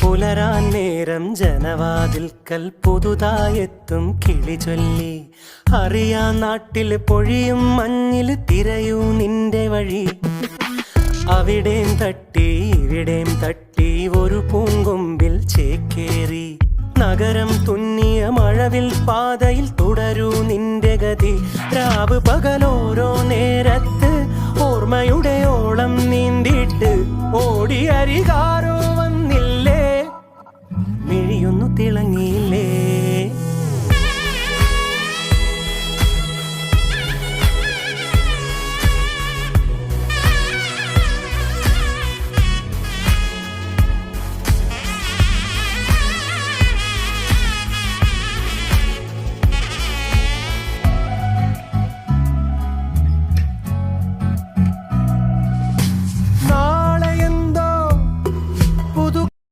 പുലരാൻ നേരം ജനവാതിൽക്കൽ പുതുതായെത്തും കിളി ചൊല്ലി. അറിയാൻ നാട്ടിൽ പൊഴിയും മഞ്ഞിൽ തിരയൂ നിന്റെ വഴി. അവിടേം തട്ടി ഇവിടേം തട്ടി ഒരു പൂങ്കൊമ്പിൽ ചേക്കേറി. നഗരം തുന്നിയ മഴവിൽ പാതയിൽ തുടരൂ നിന്റെ ഗതി. രാവ് പകലോരോ നേരത്ത് ഓർമ്മയുടെ ഓളം നീന്തിട്ട് ഓടിയരികാരോ